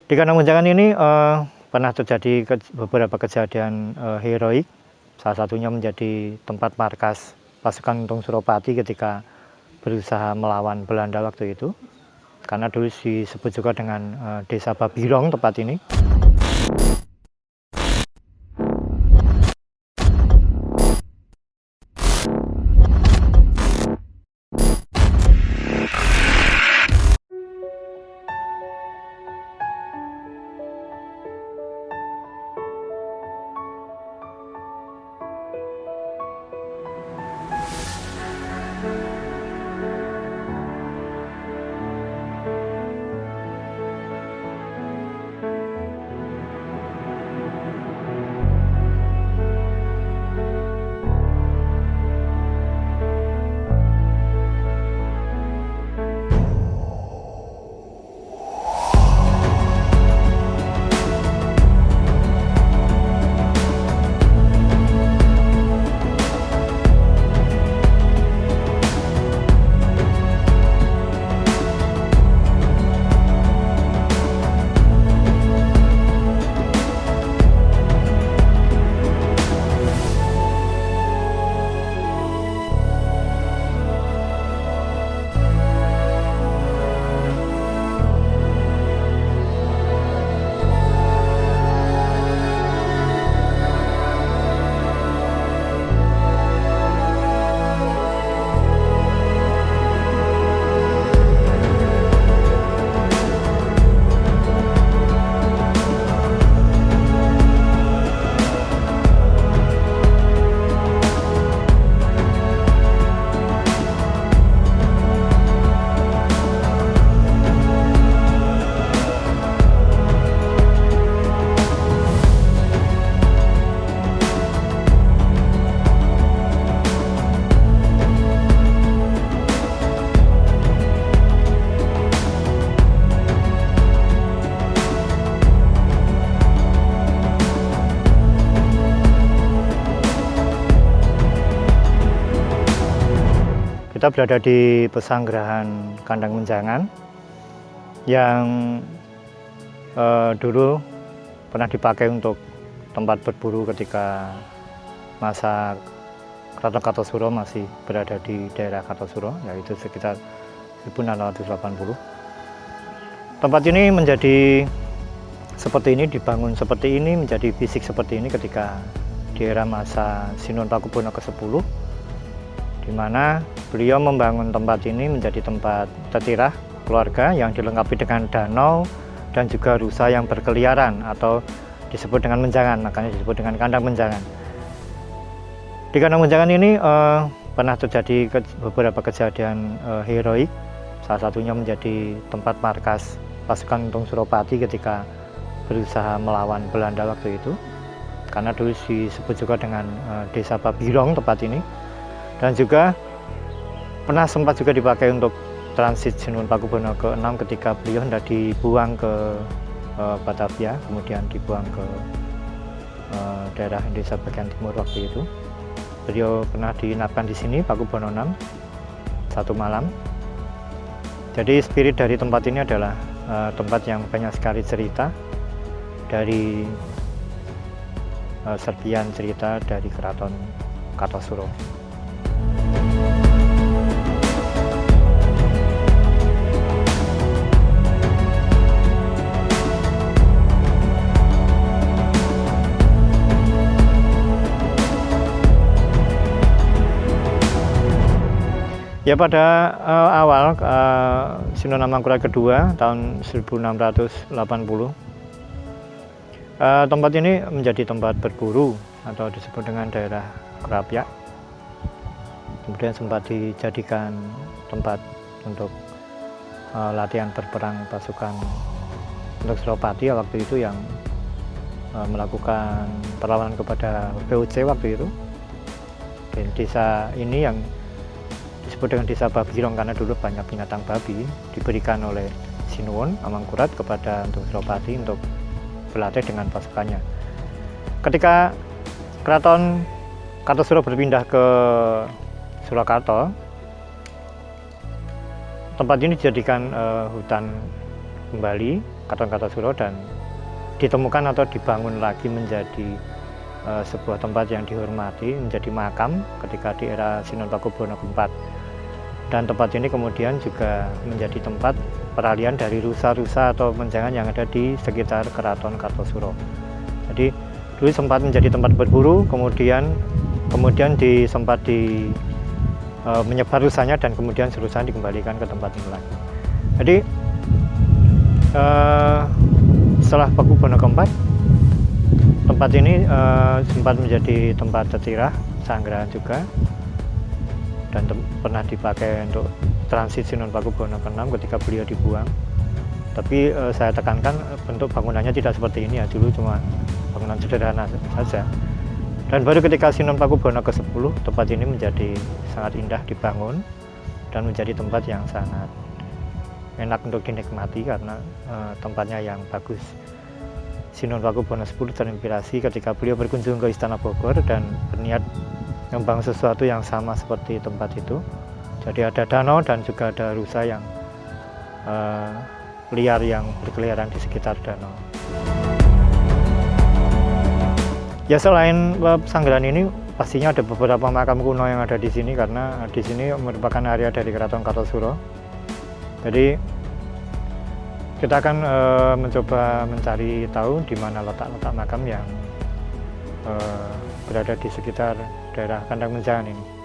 Di Kandang Menjangan ini pernah terjadi beberapa kejadian heroik. Salah satunya menjadi tempat markas pasukan Untung Suropati ketika berusaha melawan Belanda waktu itu. Karena dulu disebut juga dengan Desa Babirong tempat ini. Kita berada di Pesanggerahan Kandang Menjangan yang dulu pernah dipakai untuk tempat berburu ketika masa Keraton Kartosuro masih berada di daerah Kartosuro, yaitu sekitar 1680. Tempat ini menjadi seperti ini, dibangun seperti ini, menjadi fisik seperti ini ketika di era masa Sinuhun Pakubuwono ke-10, di mana beliau membangun tempat ini menjadi tempat tertirah keluarga yang dilengkapi dengan danau dan juga rusa yang berkeliaran atau disebut dengan menjangan, makanya disebut dengan Kandang Menjangan. Di Kandang Menjangan ini pernah terjadi beberapa kejadian heroik, salah satunya menjadi tempat markas pasukan Untung Suropati ketika berusaha melawan Belanda waktu itu, karena dulu disebut juga dengan Desa Babirong tempat ini. Dan juga pernah sempat juga dipakai untuk transit Sinuhun Pakubuwono ke-6 ketika beliau hendak dibuang ke Batavia, kemudian dibuang ke daerah Indonesia bagian timur waktu itu. Beliau pernah diinapkan di sini, Pakubuwono 6, satu malam. Jadi spirit dari tempat ini adalah tempat yang banyak sekali cerita dari serpian cerita dari Keraton Kartosuro. Ya, pada awal Sinuhun Amangkurat kedua tahun 1680, tempat ini menjadi tempat berburu atau disebut dengan daerah Kerapyak. Kemudian sempat dijadikan tempat untuk latihan berperang pasukan Untung Suropati waktu itu yang melakukan perlawanan kepada VOC waktu itu. Dan desa ini yang disebut dengan Desa Babirong karena dulu banyak binatang babi diberikan oleh Sinuhun Amangkurat kepada Untung Suropati untuk berlatih dengan pasukannya. Ketika Keraton Kartosuro berpindah ke Surakarta, tempat ini dijadikan hutan kembali Keraton Kartosuro dan ditemukan atau dibangun lagi menjadi sebuah tempat yang dihormati, menjadi makam ketika di era Sinon Pakubuwono keempat. Dan tempat ini kemudian juga menjadi tempat peralihan dari rusa-rusa atau menjangan yang ada di sekitar Keraton Kartosuro. Jadi dulu sempat menjadi tempat berburu, kemudian sempat menyebar rusanya dan kemudian rusanya dikembalikan ke tempat ini lagi. Jadi setelah Pakubuwono keempat, tempat ini sempat menjadi tempat tetirah, sanggrahan juga, dan pernah dipakai untuk transit Sinon Pakubuwono ke-6 ketika beliau dibuang. Tapi saya tekankan bentuk bangunannya tidak seperti ini ya, dulu cuma bangunan sederhana saja. Dan baru ketika Sinon Pakubuwono ke-10, tempat ini menjadi sangat indah dibangun dan menjadi tempat yang sangat enak untuk dinikmati karena tempatnya yang bagus. Sinon Pakubuwono 10 terinspirasi ketika beliau berkunjung ke Istana Bogor dan berniat membangun sesuatu yang sama seperti tempat itu. Jadi ada danau dan juga ada rusa yang liar yang berkeliaran di sekitar danau. Ya, selain sanggahan ini pastinya ada beberapa makam kuno yang ada di sini karena di sini merupakan area dari Keraton Kartosuro. Jadi kita akan mencoba mencari tahu di mana letak-letak makam yang berada di sekitar daerah Kandang Menjangan ini.